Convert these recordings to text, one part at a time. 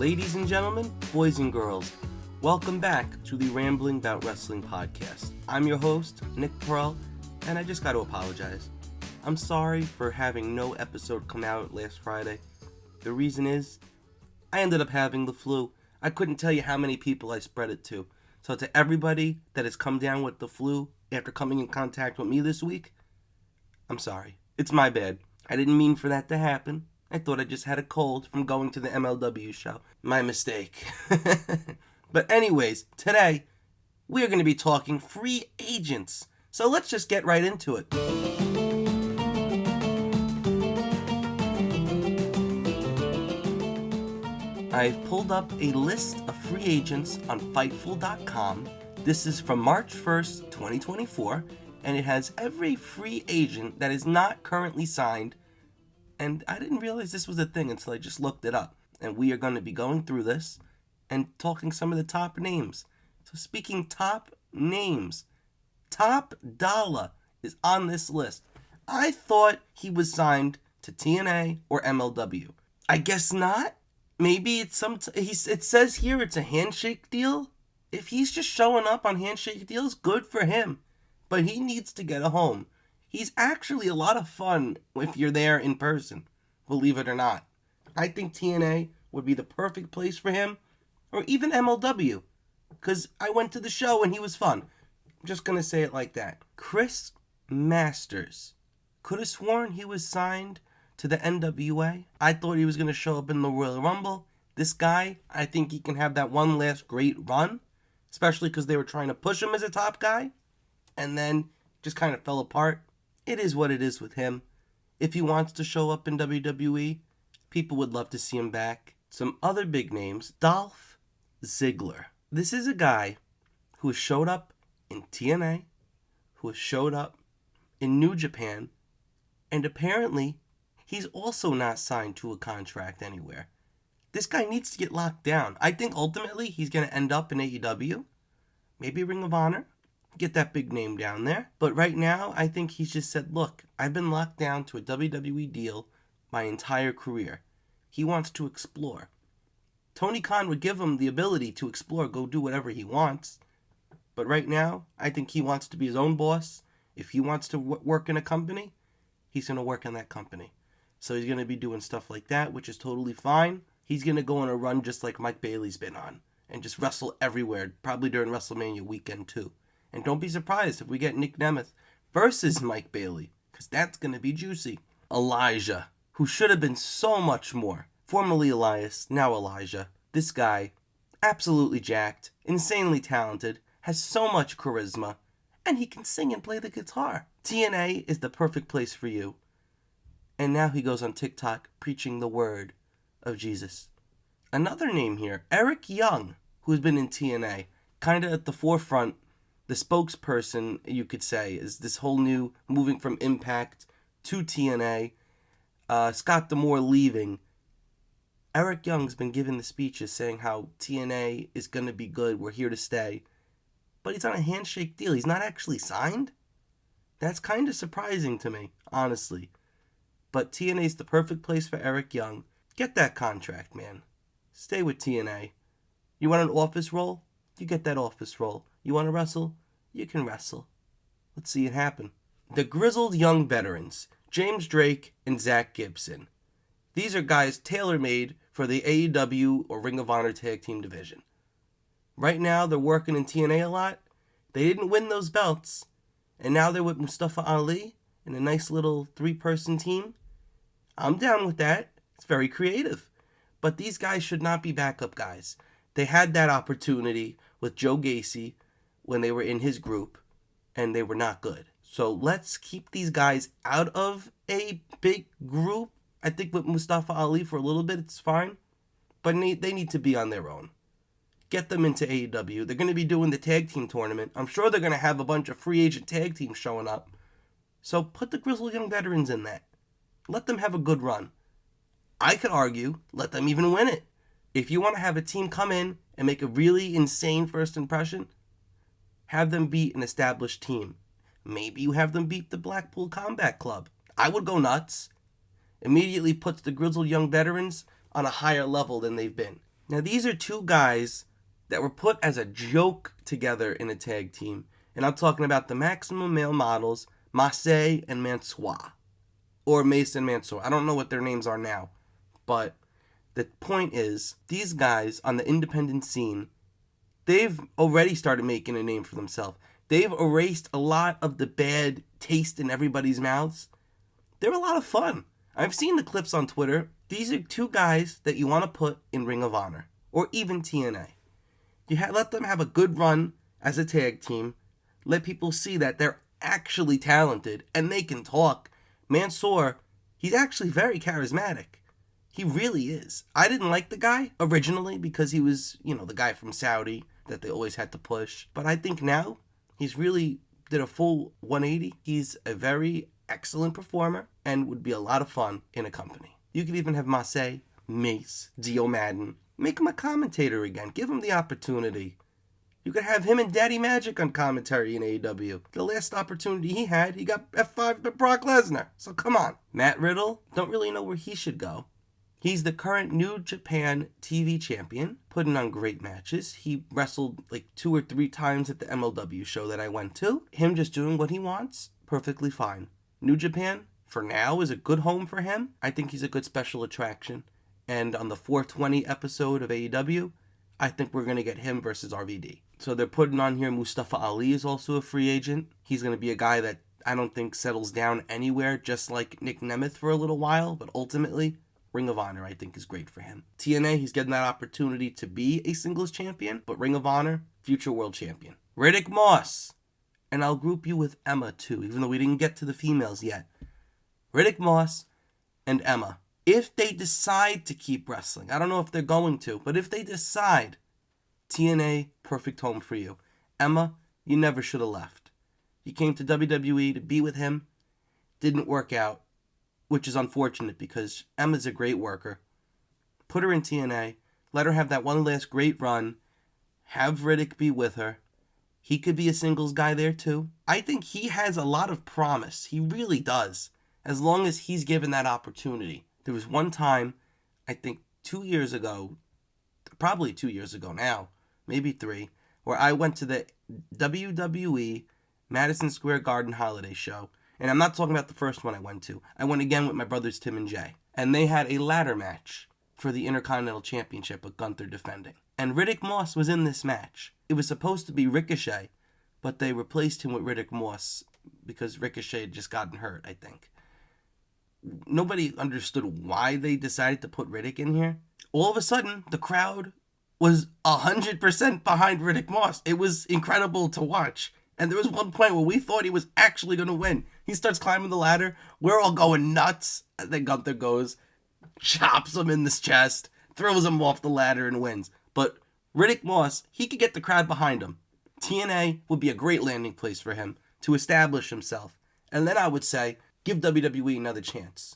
Ladies and gentlemen, boys and girls, welcome back to the Rambling Bout Wrestling podcast. I'm your host, Nick Pearl, and I just got to apologize. I'm sorry for having no episode come out last Friday. The reason is, I ended up having the flu. I couldn't tell you how many people I spread it to. So to everybody that has come down with the flu after coming in contact with me this week, I'm sorry. It's my bad. I didn't mean for that to happen. I thought I just had a cold from going to the MLW show. My mistake. But anyways, today, we are going to be talking free agents. So let's just get right into it. I've pulled up a list of free agents on Fightful.com. This is from March 1st, 2024, and it has every free agent that is not currently signed. And I didn't realize this was a thing until I just looked it up. And we are going to be going through this and talking some of the top names. So speaking top names, Top Dollar is on this list. I thought he was signed to TNA or MLW. I guess not. Maybe it's it says here it's a handshake deal. If he's just showing up on handshake deals, good for him. But he needs to get a home. He's actually a lot of fun if you're there in person, believe it or not. I think TNA would be the perfect place for him, or even MLW, because I went to the show and he was fun. I'm just going to say it like that. Chris Masters. Could have sworn he was signed to the NWA. I thought he was going to show up in the Royal Rumble. This guy, I think he can have that one last great run, especially because they were trying to push him as a top guy, and then just kind of fell apart. It is what it is with him. If he wants to show up in WWE, people would love to see him back. Some other big names. Dolph Ziggler. This is a guy who has showed up in TNA, who has showed up in New Japan, and apparently he's also not signed to a contract anywhere. This guy needs to get locked down. I think ultimately he's going to end up in AEW, maybe Ring of Honor. Get that big name down there. But right now, I think he's just said, look, I've been locked down to a WWE deal my entire career. He wants to explore. Tony Khan would give him the ability to explore, go do whatever he wants. But right now, I think he wants to be his own boss. If he wants to work in a company, he's going to work in that company. So he's going to be doing stuff like that, which is totally fine. He's going to go on a run just like Mike Bailey's been on and just wrestle everywhere, probably during WrestleMania weekend too. And don't be surprised if we get Nick Nemeth versus Mike Bailey, because that's going to be juicy. Elijah, who should have been so much more. Formerly Elias, now Elijah. This guy, absolutely jacked, insanely talented, has so much charisma, and he can sing and play the guitar. TNA is the perfect place for you. And now he goes on TikTok preaching the word of Jesus. Another name here, Eric Young, who's been in TNA, kind of at the forefront. The spokesperson, you could say, is this whole new moving from Impact to TNA. Scott D'Amore leaving. Eric Young's been giving the speeches saying how TNA is going to be good, we're here to stay. But he's on a handshake deal. He's not actually signed. That's kind of surprising to me, honestly. But TNA's the perfect place for Eric Young. Get that contract, man. Stay with TNA. You want an office role? You get that office role. You want to wrestle? You can wrestle. Let's see it happen. The grizzled young veterans, James Drake and Zach Gibson. These are guys tailor-made for the AEW or Ring of Honor tag team division. Right now, they're working in TNA a lot. They didn't win those belts. And now they're with Mustafa Ali in a nice little 3-person team. I'm down with that. It's very creative. But these guys should not be backup guys. They had that opportunity with Joe Gacy when they were in his group, and they were not good. So let's keep these guys out of a big group. I think with Mustafa Ali for a little bit, it's fine. But they need to be on their own. Get them into AEW. They're going to be doing the tag team tournament. I'm sure they're going to have a bunch of free agent tag teams showing up. So put the grizzled young veterans in that. Let them have a good run. I could argue, let them even win it. If you want to have a team come in and make a really insane first impression, have them beat an established team. Maybe you have them beat the Blackpool Combat Club. I would go nuts. Immediately puts the grizzled young veterans on a higher level than they've been. Now, these are two guys that were put as a joke together in a tag team. And I'm talking about the Maximum Male Models, Massey and Mansoor. Or Mason Mansoor. I don't know what their names are now. But the point is, these guys on the independent scene, they've already started making a name for themselves. They've erased a lot of the bad taste in everybody's mouths. They're a lot of fun. I've seen the clips on Twitter. These are two guys that you want to put in Ring of Honor. Or even TNA. Let them have a good run as a tag team. Let people see that they're actually talented and they can talk. Mansoor, he's actually very charismatic. He really is. I didn't like the guy originally because he was, the guy from Saudi that they always had to push. But I think now he's really did a full 180. He's a very excellent performer and would be a lot of fun in a company. You could even have Massey, Mace, Dio Madden. Make him a commentator again. Give him the opportunity. You could have him and Daddy Magic on commentary in AEW. The last opportunity he had, he got F5 to Brock Lesnar. So come on. Matt Riddle, don't really know where he should go. He's the current New Japan TV champion, putting on great matches. He wrestled like 2 or 3 times at the MLW show that I went to. Him just doing what he wants, perfectly fine. New Japan, for now, is a good home for him. I think he's a good special attraction. And on the 420 episode of AEW, I think we're going to get him versus RVD. So they're putting on here Mustafa Ali is also a free agent. He's going to be a guy that I don't think settles down anywhere, just like Nick Nemeth for a little while. But ultimately, Ring of Honor, I think, is great for him. TNA, he's getting that opportunity to be a singles champion. But Ring of Honor, future world champion. Riddick Moss. And I'll group you with Emma, too, even though we didn't get to the females yet. Riddick Moss and Emma. If they decide to keep wrestling, I don't know if they're going to, but if they decide, TNA, perfect home for you. Emma, you never should have left. You came to WWE to be with him, didn't work out, which is unfortunate because Emma's a great worker. Put her in TNA, let her have that one last great run, have Riddick be with her. He could be a singles guy there too. I think he has a lot of promise. He really does, as long as he's given that opportunity. There was one time, I think 2 years ago, probably 2 years ago now, maybe 3, where I went to the WWE Madison Square Garden holiday show. And I'm not talking about the first one I went to. I went again with my brothers Tim and Jay. And they had a ladder match for the Intercontinental Championship with Gunther defending. And Riddick Moss was in this match. It was supposed to be Ricochet, but they replaced him with Riddick Moss because Ricochet had just gotten hurt, I think. Nobody understood why they decided to put Riddick in here. All of a sudden, the crowd was 100% behind Riddick Moss. It was incredible to watch. And there was one point where we thought he was actually going to win. He starts climbing the ladder. We're all going nuts. And then Gunther goes, chops him in the chest, throws him off the ladder and wins. But Riddick Moss, he could get the crowd behind him. TNA would be a great landing place for him to establish himself. And then I would say, give WWE another chance.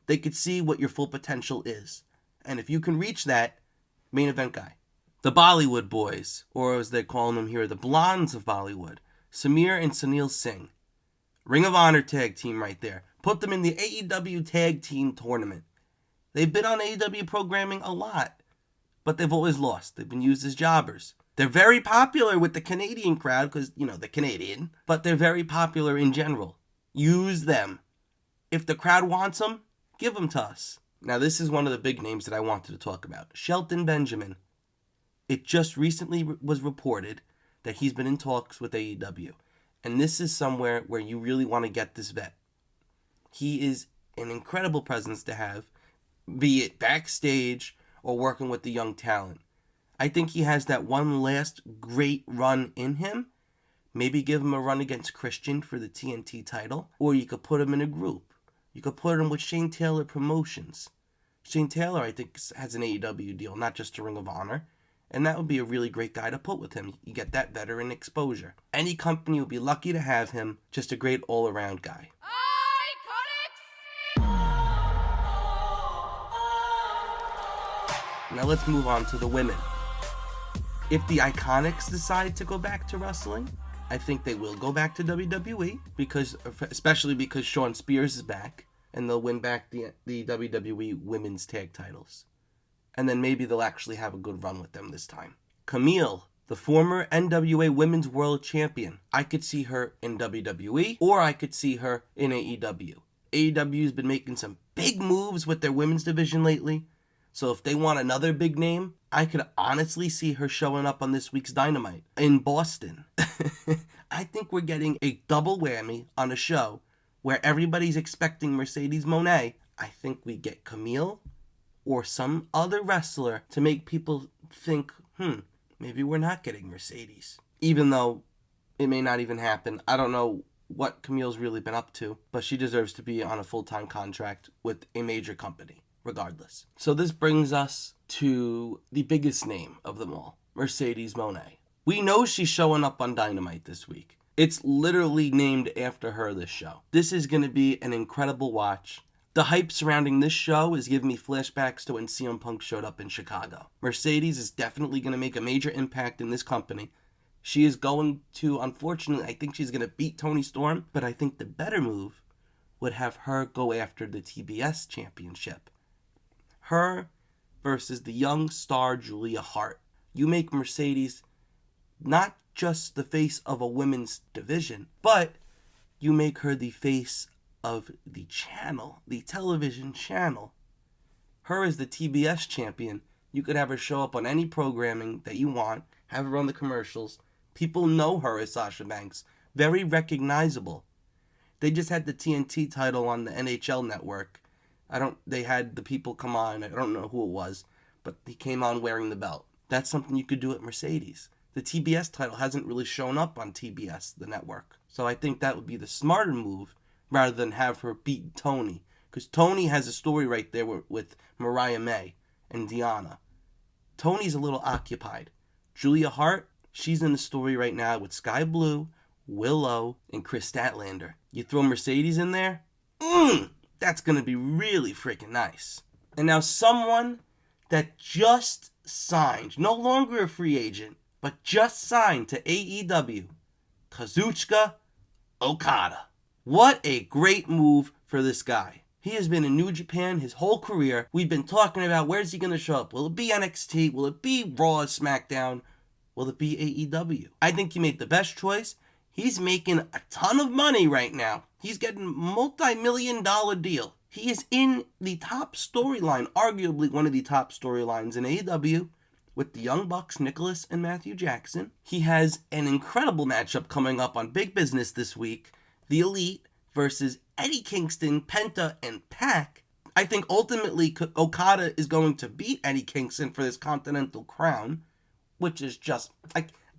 They could see what your full potential is. And if you can reach that, main event guy. The Bollywood Boys, or as they're calling them here, the Blondes of Bollywood. Samir and Sunil Singh. Ring of Honor tag team right there. Put them in the AEW tag team tournament. They've been on AEW programming a lot, but they've always lost. They've been used as jobbers. They're very popular with the Canadian crowd because, they're Canadian, but they're very popular in general. Use them. If the crowd wants them, give them to us. Now, this is one of the big names that I wanted to talk about. Shelton Benjamin. It just recently was reported that he's been in talks with AEW. And this is somewhere where you really want to get this vet. He is an incredible presence to have, be it backstage or working with the young talent. I think he has that one last great run in him. Maybe give him a run against Christian for the TNT title. Or you could put him in a group. You could put him with Shane Taylor Promotions. Shane Taylor, I think, has an AEW deal, not just a Ring of Honor. And that would be a really great guy to put with him. You get that veteran exposure. Any company would be lucky to have him. Just a great all-around guy. Now let's move on to the women. If the Iconics decide to go back to wrestling, I think they will go back to WWE, especially because Shawn Spears is back, and they'll win back the WWE Women's Tag Titles. and then maybe they'll actually have a good run with them this time. Camille, the former NWA Women's World Champion. I could see her in WWE, or I could see her in AEW. AEW's been making some big moves with their women's division lately, so if they want another big name, I could honestly see her showing up on this week's Dynamite in Boston. I think we're getting a double whammy on a show where everybody's expecting Mercedes Moné. I think we get Camille or some other wrestler to make people think, maybe we're not getting Mercedes. Even though it may not even happen. I don't know what Camille's really been up to, but she deserves to be on a full-time contract with a major company, regardless. So this brings us to the biggest name of them all, Mercedes Moné. We know she's showing up on Dynamite this week. It's literally named after her, this show. This is going to be an incredible watch. The hype surrounding this show is giving me flashbacks to when CM Punk showed up in Chicago. Mercedes is definitely going to make a major impact in this company. She is going to, unfortunately, I think she's going to beat Toni Storm, but I think the better move would have her go after the TBS championship. Her versus the young star Julia Hart. You make Mercedes not just the face of a women's division, but you make her the face of the channel, the television channel. Her as the TBS champion, you could have her show up on any programming that you want, have her on the commercials. People know her as Sasha Banks. Very recognizable. They just had the TNT title on the NHL network. They had the people come on, I don't know who it was, but he came on wearing the belt. That's something you could do at Mercedes. The TBS title hasn't really shown up on TBS, the network. So I think that would be the smarter move rather than have her beat Toni. Because Toni has a story right there with Mariah May and Deanna. Toni's a little occupied. Julia Hart, she's in the story right now with Sky Blue, Willow, and Chris Statlander. You throw Mercedes in there? That's going to be really freaking nice. And now someone that just signed, no longer a free agent, but just signed to AEW, Kazuchika Okada. What a great move for this guy. He has been in New Japan his whole career. We've been talking about where's he going to show up. Will it be NXT? Will it be Raw or SmackDown? Will it be AEW? I think he made the best choice. He's making a ton of money right now. He's getting a multi-million-dollar deal. He is in the top storyline, arguably one of the top storylines in AEW, with the Young Bucks, Nicholas and Matthew Jackson. He has an incredible matchup coming up on Big Business this week. The Elite versus Eddie Kingston, Penta, and Pac. I think ultimately Okada is going to beat Eddie Kingston for this Continental Crown, which is just,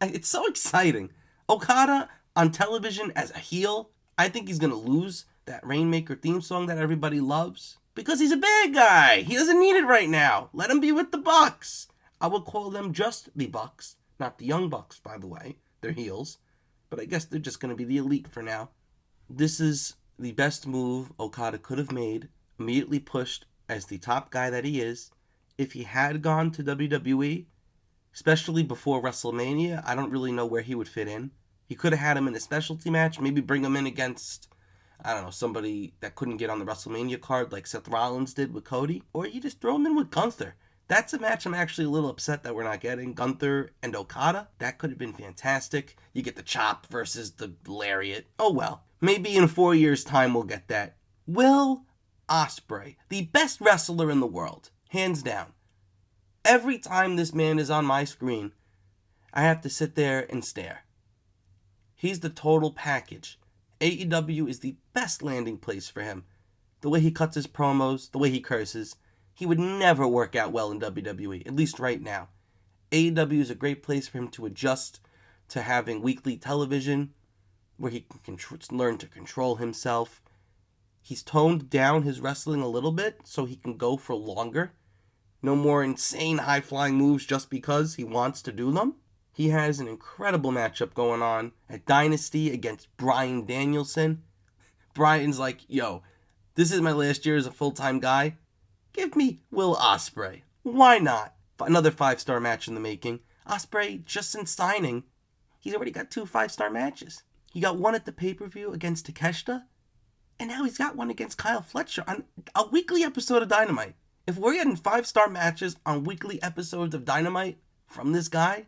it's so exciting. Okada on television as a heel, I think he's going to lose that Rainmaker theme song that everybody loves because he's a bad guy. He doesn't need it right now. Let him be with the Bucks. I will call them just the Bucks, not the Young Bucks, by the way. They're heels, but I guess they're just going to be the Elite for now. This is the best move Okada could have made, immediately pushed as the top guy that he is. If he had gone to WWE, especially before WrestleMania, I don't really know where he would fit in. He could have had him in a specialty match, maybe bring him in against, I don't know, somebody that couldn't get on the WrestleMania card like Seth Rollins did with Cody. Or you just throw him in with Gunther. That's a match I'm actually a little upset that we're not getting. Gunther and Okada. That could have been fantastic. You get the chop versus the lariat. Oh well. Maybe in 4 years' time we'll get that. Will Ospreay. The best wrestler in the world. Hands down. Every time this man is on my screen, I have to sit there and stare. He's the total package. AEW is the best landing place for him. The way he cuts his promos, the way he curses. He would never work out well in WWE, at least right now. AEW is a great place for him to adjust to having weekly television, where he can learn to control himself. He's toned down his wrestling a little bit, so he can go for longer. No more insane high-flying moves just because he wants to do them. He has an incredible matchup going on at Dynasty against Bryan Danielson. Bryan's like, yo, this is my last year as a full-time guy. Give me Will Ospreay. Why not? Another 5-star match in the making. Ospreay, just since signing, he's already got 2 5-star matches. He got one at the pay-per-view against Takeshita, and now he's got one against Kyle Fletcher on a weekly episode of Dynamite. If we're getting 5-star matches on weekly episodes of Dynamite from this guy,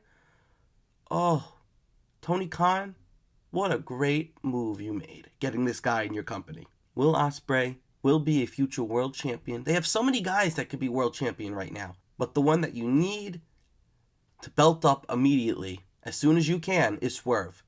oh, Tony Khan, what a great move you made, getting this guy in your company. Will Ospreay will be a future world champion. They have so many guys that could be world champion right now, but the one that you need to belt up immediately, as soon as you can, is Swerve.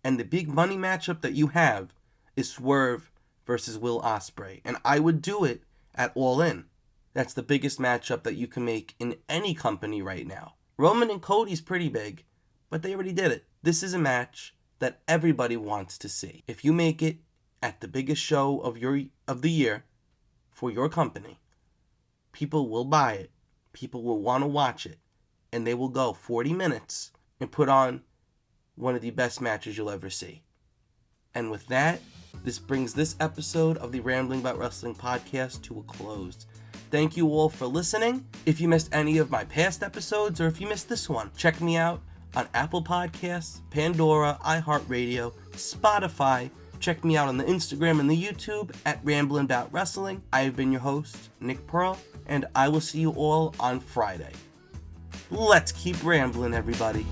And the big money matchup that you have is Swerve versus Will Ospreay. And I would do it at All In. That's the biggest matchup that you can make in any company right now. Roman and Cody's pretty big, but they already did it. This is a match that everybody wants to see. If you make it at the biggest show of the year for your company, people will buy it. People will want to watch it. And they will go 40 minutes and put on one of the best matches you'll ever see. And with that, this brings this episode of the Rambling About Wrestling podcast to a close. Thank you all for listening. If you missed any of my past episodes, or if you missed this one, check me out on Apple Podcasts, Pandora, iHeartRadio, Spotify. Check me out on the Instagram and the YouTube at Rambling About Wrestling. I have been your host, Nick Pearl, and I will see you all on Friday. Let's keep rambling, everybody.